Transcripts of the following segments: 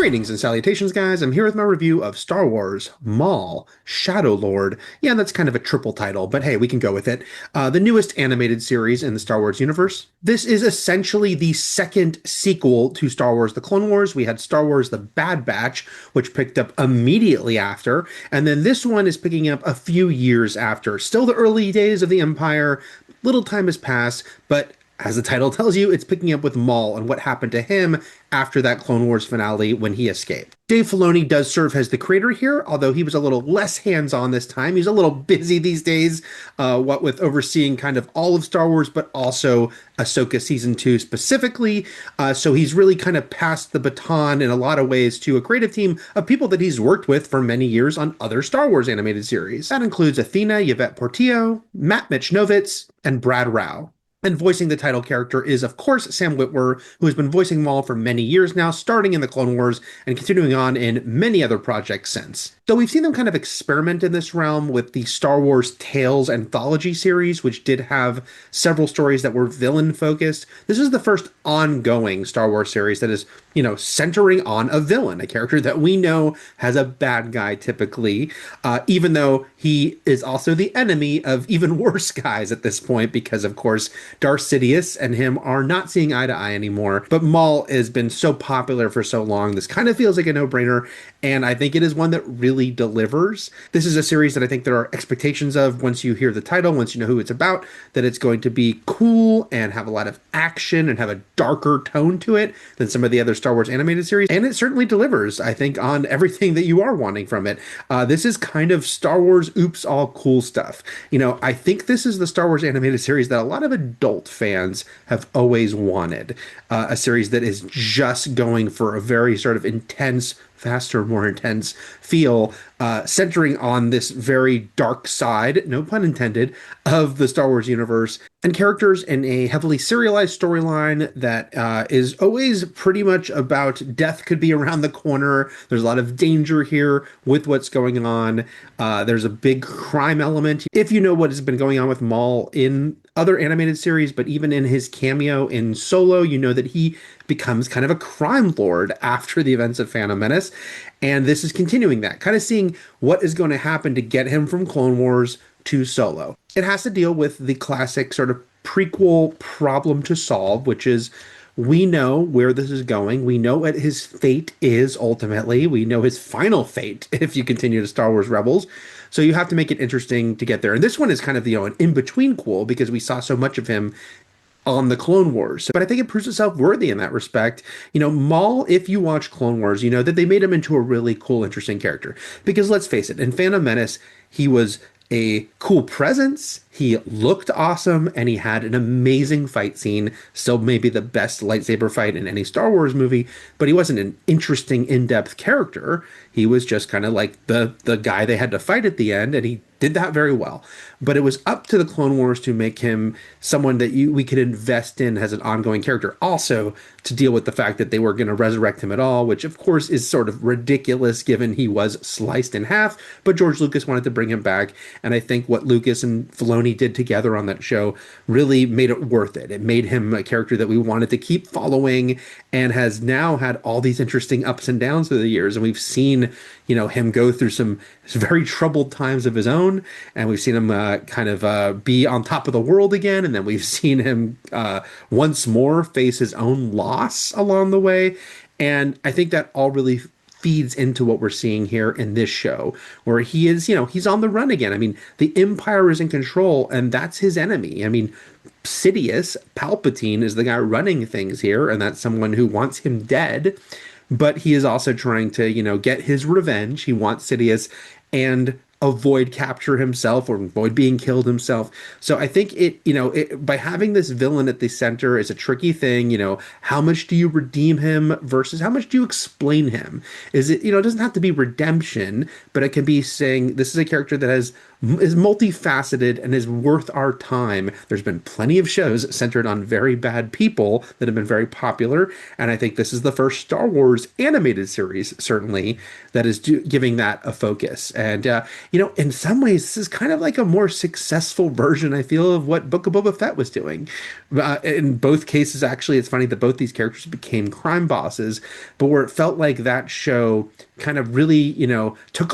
Greetings and salutations, guys. I'm here with my review of Star Wars Maul, Shadow Lord. Yeah, that's kind of a triple title, but hey, we can go with it. The newest animated series in the Star Wars universe. This is essentially the second sequel to Star Wars The Clone Wars. We had Star Wars The Bad Batch, which picked up immediately after, and then this one is picking up a few years after. Still the early days of the Empire. Little time has passed, but as the title tells you, it's picking up with Maul and what happened to him after that Clone Wars finale when he escaped. Dave Filoni does serve as the creator here, although he was a little less hands-on this time. He's a little busy these days, what with overseeing kind of all of Star Wars, but also Ahsoka Season 2 specifically. So he's really kind of passed the baton in a lot of ways to a creative team of people that he's worked with for many years on other Star Wars animated series. That includes Athena, Yvette Portillo, Matt Michnovetz, and Brad Rao. And voicing the title character is, of course, Sam Witwer, who has been voicing Maul for many years now, starting in the Clone Wars and continuing on in many other projects since. Though we've seen them kind of experiment in this realm with the Star Wars Tales anthology series, which did have several stories that were villain-focused, this is the first ongoing Star Wars series that is, centering on a villain, a character that we know has a bad guy typically, even though he is also the enemy of even worse guys at this point, because, of course, Darth Sidious and him are not seeing eye to eye anymore. But Maul has been so popular for so long, this kind of feels like a no-brainer, and I think it is one that really delivers. This is a series that I think there are expectations of once you hear the title, once you know who it's about, that it's going to be cool and have a lot of action and have a darker tone to it than some of the other Star Wars animated series. And it certainly delivers, I think, on everything that you are wanting from it. This is kind of Star Wars oops all cool stuff. I think this is the Star Wars animated series that a lot of adult fans have always wanted. A series that is just going for a very sort of intense, faster, more intense feel, centering on this very dark side, no pun intended, of the Star Wars universe, and characters in a heavily serialized storyline that is always pretty much about death could be around the corner. There's a lot of danger here with what's going on. There's a big crime element. If you know what has been going on with Maul in other animated series, but even in his cameo in Solo, you know that he becomes kind of a crime lord after the events of Phantom Menace. And this is continuing that, kind of seeing what is going to happen to get him from Clone Wars to Solo. It has to deal with the classic sort of prequel problem to solve, which is we know where this is going. We know what his fate is ultimately. We know his final fate if you continue to Star Wars Rebels. So you have to make it interesting to get there. And this one is kind of, an in-between cool because we saw so much of him on the Clone Wars. But I think it proves itself worthy in that respect. Maul, if you watch Clone Wars, you know that they made him into a really cool, interesting character. Because let's face it, in Phantom Menace, he was a cool presence, he looked awesome, and he had an amazing fight scene. Still maybe the best lightsaber fight in any Star Wars movie, but he wasn't an interesting, in-depth character. He was just kind of like the guy they had to fight at the end, and he did that very well. But it was up to the Clone Wars to make him someone that we could invest in as an ongoing character. Also, to deal with the fact that they were going to resurrect him at all, which of course is sort of ridiculous given he was sliced in half. But George Lucas wanted to bring him back, and I think what Lucas and Filoni did together on that show really made it worth it. It made him a character that we wanted to keep following, and has now had all these interesting ups and downs through the years. And we've seen, him go through some very troubled times of his own, and we've seen him kind of be on top of the world again, and then we've seen him once more face his own loss along the way. And I think that all really feeds into what we're seeing here in this show, where he is, he's on the run again. I mean, the Empire is in control, and that's his enemy. I mean, Sidious, Palpatine, is the guy running things here, and that's someone who wants him dead. But he is also trying to, get his revenge. He wants Sidious and avoid capture himself or avoid being killed himself. So I think by having this villain at the center is a tricky thing. How much do you redeem him versus how much do you explain him? Is it, it doesn't have to be redemption, but it can be saying this is a character that has is multifaceted and is worth our time. There's been plenty of shows centered on very bad people that have been very popular, and I think this is the first Star Wars animated series, certainly, that is giving that a focus. And in some ways, this is kind of like a more successful version, I feel, of what Book of Boba Fett was doing. In both cases, actually, it's funny that both these characters became crime bosses, but where it felt like that show kind of really, took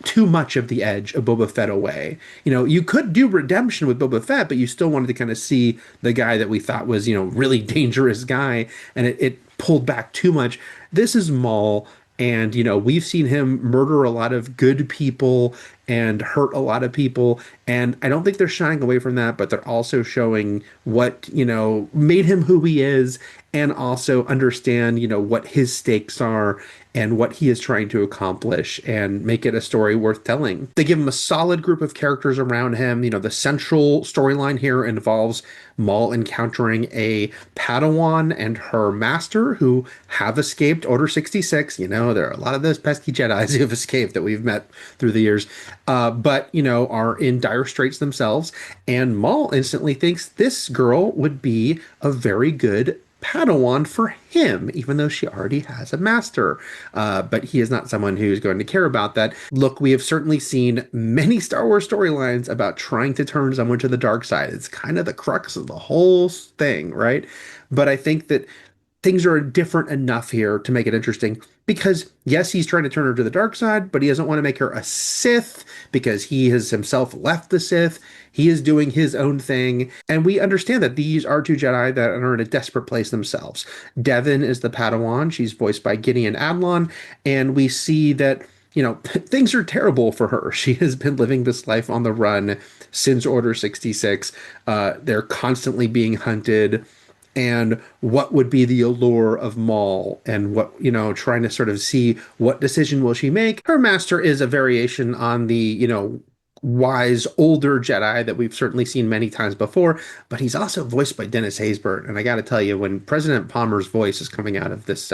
too much of the edge of Boba Fett away. You could do redemption with Boba Fett, but you still wanted to kind of see the guy that we thought was, really dangerous guy, and it pulled back too much. This is Maul, and we've seen him murder a lot of good people and hurt a lot of people, and I don't think they're shying away from that, but they're also showing what made him who he is, and also understand what his stakes are and what he is trying to accomplish, and make it a story worth telling. They give him a solid group of characters around him. The central storyline here involves Maul encountering a Padawan and her master who have escaped Order 66. There are a lot of those pesky Jedis who have escaped that we've met through the years, but are in dire straits themselves. And Maul instantly thinks this girl would be a very good Padawan for him, even though she already has a master. But he is not someone who's going to care about that. Look, we have certainly seen many Star Wars storylines about trying to turn someone to the dark side. It's kind of the crux of the whole thing, right? But I think that things are different enough here to make it interesting, because yes, he's trying to turn her to the dark side, but he doesn't want to make her a Sith because he has himself left the Sith. He is doing his own thing, and we understand that these are two Jedi that are in a desperate place themselves. Devin is the Padawan. She's voiced by Gideon Adlon, and we see that things are terrible for her. She has been living this life on the run since Order 66. They're constantly being hunted, and what would be the allure of Maul, and what, trying to sort of see what decision will she make. Her master is a variation on the, wise older Jedi that we've certainly seen many times before, but he's also voiced by Dennis Haysbert. And I got to tell you, when President Palmer's voice is coming out of this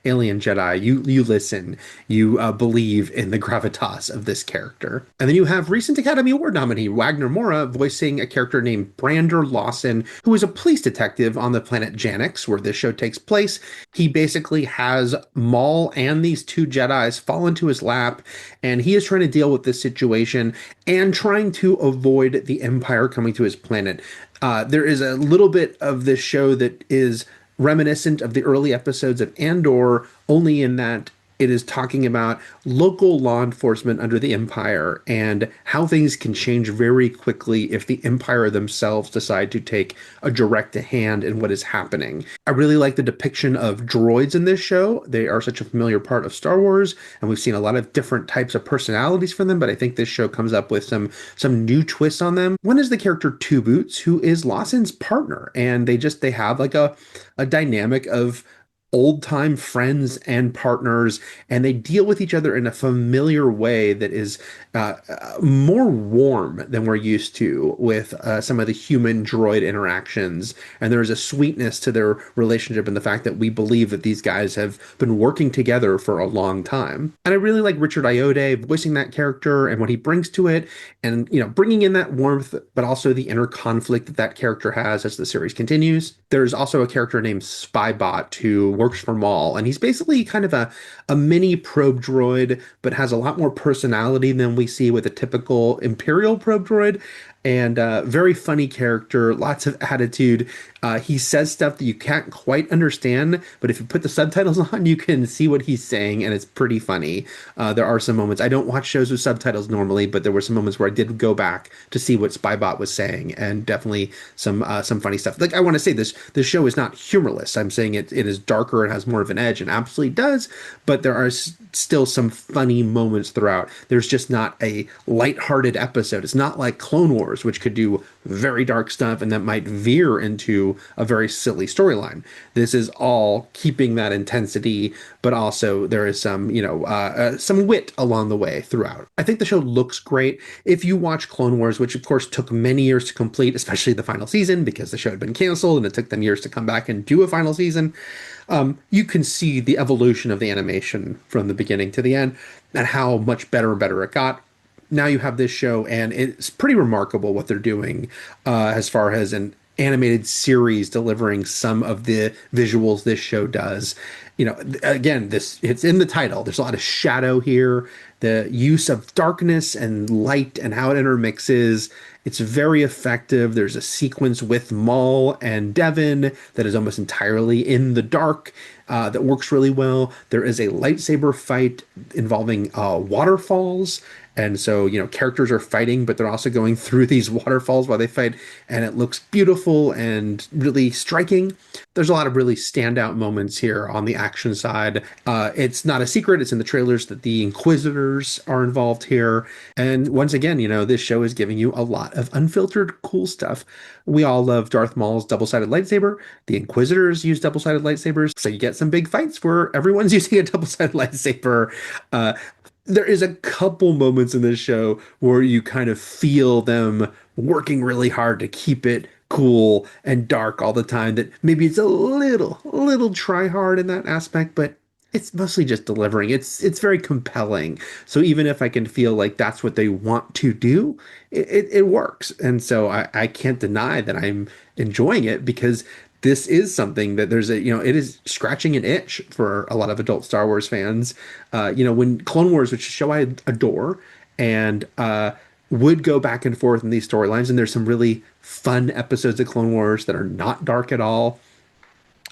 alien Jedi, you listen, you believe in the gravitas of this character. And then you have recent Academy Award nominee Wagner Moura voicing a character named Brander Lawson, who is a police detective on the planet Janix, where this show takes place. He basically has Maul and these two Jedis fall into his lap, and he is trying to deal with this situation and trying to avoid the Empire coming to his planet. There is a little bit of this show that is reminiscent of the early episodes of Andor, only in that it is talking about local law enforcement under the Empire and how things can change very quickly if the Empire themselves decide to take a direct hand in what is happening. I really like the depiction of droids in this show. They are such a familiar part of Star Wars, and we've seen a lot of different types of personalities from them, but I think this show comes up with some new twists on them. One is the character Two Boots, who is Lawson's partner, and they have like a dynamic of old time friends and partners, and they deal with each other in a familiar way that is more warm than we're used to with some of the human droid interactions. And there's a sweetness to their relationship, and the fact that we believe that these guys have been working together for a long time. And I really like Richard Ayoade voicing that character and what he brings to it, and bringing in that warmth, but also the inner conflict that character has as the series continues. There's also a character named Spybot who works for Maul, and he's basically kind of a mini probe droid, but has a lot more personality than we see with a typical Imperial probe droid. And very funny character, lots of attitude. He says stuff that you can't quite understand, but if you put the subtitles on, you can see what he's saying, and it's pretty funny. There are some moments. I don't watch shows with subtitles normally, but there were some moments where I did go back to see what Spybot was saying, and definitely some funny stuff. Like, I want to say this show is not humorless. I'm saying it is darker and has more of an edge, and absolutely does, but there are still some funny moments throughout. There's just not a lighthearted episode. It's not like Clone Wars, which could do very dark stuff and that might veer into a very silly storyline. This is all keeping that intensity, but also there is some wit along the way throughout. I think the show looks great. If you watch Clone Wars, which of course took many years to complete, especially the final season, because the show had been canceled and it took them years to come back and do a final season, you can see the evolution of the animation from the beginning to the end and how much better and better it got. now you have this show, and it's pretty remarkable what they're doing as far as an animated series delivering some of the visuals this show does. Again, this it's in the title. There's a lot of shadow here. The use of darkness and light and how it intermixes. It's very effective. There's a sequence with Maul and Devin that is almost entirely in the dark that works really well. There is a lightsaber fight involving waterfalls. And so, characters are fighting, but they're also going through these waterfalls while they fight, and it looks beautiful and really striking. There's a lot of really standout moments here on the action side. It's not a secret, it's in the trailers that the Inquisitors are involved here. And once again, this show is giving you a lot of unfiltered, cool stuff. We all love Darth Maul's double-sided lightsaber. The Inquisitors use double-sided lightsabers, so you get some big fights where everyone's using a double-sided lightsaber. There is a couple moments in this show where you kind of feel them working really hard to keep it cool and dark all the time, that maybe it's a little try hard in that aspect, but it's mostly just delivering. It's very compelling. So even if I can feel like that's what they want to do, it works. And so I can't deny that I'm enjoying it, because this is something that it is scratching an itch for a lot of adult Star Wars fans. When Clone Wars, which is a show I adore, and would go back and forth in these storylines, and there's some really fun episodes of Clone Wars that are not dark at all.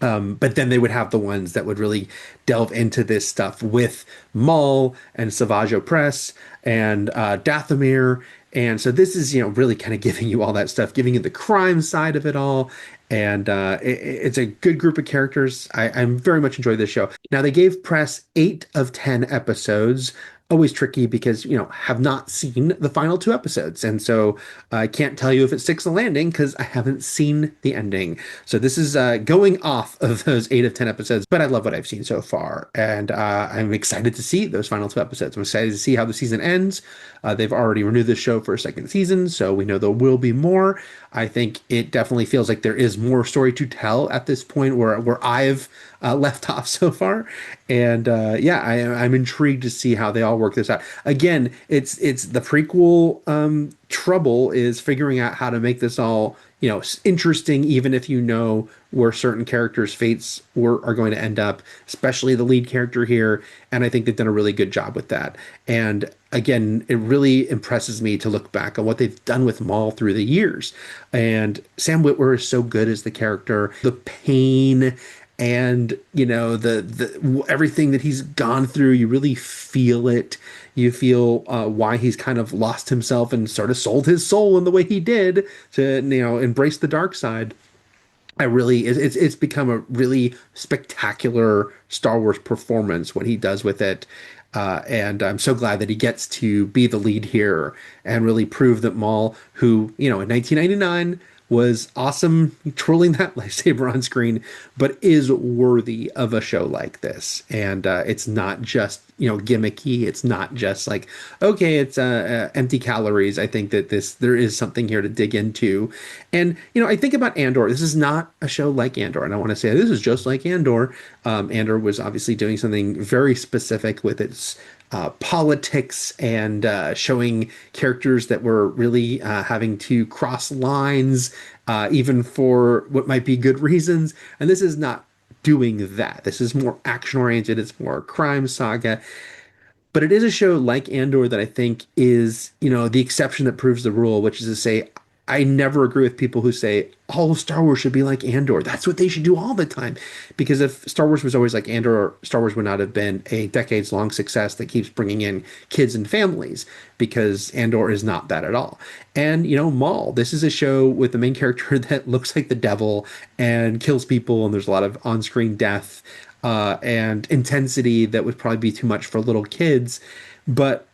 But then they would have the ones that would really delve into this stuff with Maul and Savage Opress and Dathomir. And so this is, really kind of giving you all that stuff, giving you the crime side of it all. And it's a good group of characters. I'm very much enjoy this show. Now, they gave press 8 of 10 episodes. Always tricky because, have not seen the final 2 episodes. And so I can't tell you if it sticks the landing because I haven't seen the ending. So this is going off of those 8 of 10 episodes, but I love what I've seen so far. And I'm excited to see those final 2 episodes. I'm excited to see how the season ends. They've already renewed the show for a second season, so we know there will be more. I think it definitely feels like there is more story to tell at this point where I've left off so far. And yeah, I'm intrigued to see how they all work this out. Again, it's the prequel trouble is figuring out how to make this all interesting, even if you know where certain characters' fates are going to end up, especially the lead character here. And I think they've done a really good job with that. And again, it really impresses me to look back on what they've done with Maul through the years. And Sam Witwer is so good as the character, the pain and the everything that he's gone through. You really feel it. You feel why he's kind of lost himself and sort of sold his soul in the way he did to embrace the dark side. It's become a really spectacular Star Wars performance what he does with it. And I'm so glad that he gets to be the lead here and really prove that Maul, who, in 1999 was awesome twirling that lightsaber on screen, but is worthy of a show like this. And it's not just, gimmicky. It's not just like, okay, it's empty calories. I think that there is something here to dig into. And, I think about Andor. This is not a show like Andor. And I want to say this is just like Andor. Andor was obviously doing something very specific with its politics and showing characters that were really having to cross lines, even for what might be good reasons. And this is not doing that. This is more action oriented. It's more crime saga. But it is a show like Andor that I think is, the exception that proves the rule, which is to say, I never agree with people who say all of Star Wars should be like Andor. That's what they should do all the time. Because if Star Wars was always like Andor, Star Wars would not have been a decades-long success that keeps bringing in kids and families, because Andor is not that at all. And, Maul, this is a show with the main character that looks like the devil and kills people, and there's a lot of on-screen death and intensity that would probably be too much for little kids. But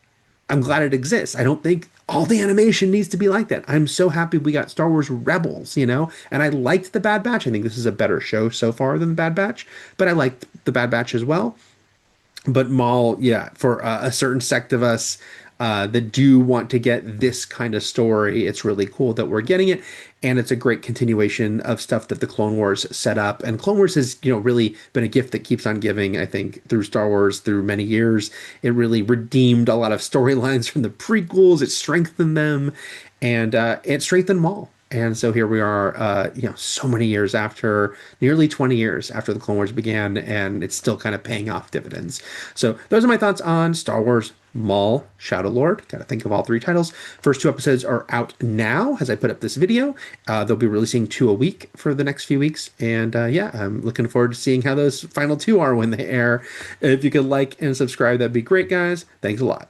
I'm glad it exists. I don't think all the animation needs to be like that. I'm so happy we got Star Wars Rebels, and I liked The Bad Batch. I think this is a better show so far than The Bad Batch, but I liked The Bad Batch as well. But Maul, yeah, for a certain sect of us, that do want to get this kind of story. It's really cool that we're getting it, and it's a great continuation of stuff that the Clone Wars set up. And Clone Wars has, really been a gift that keeps on giving, I think, through Star Wars through many years. It really redeemed a lot of storylines from the prequels. It strengthened them, and it strengthened Maul. And so here we are, so many years after, nearly 20 years after the Clone Wars began, and it's still kind of paying off dividends. So those are my thoughts on Star Wars Maul, Shadow Lord. Got to think of all three titles. First two episodes are out now as I put up this video. They'll be releasing two a week for the next few weeks. And yeah, I'm looking forward to seeing how those final two are when they air. If you could like and subscribe, that'd be great, guys. Thanks a lot.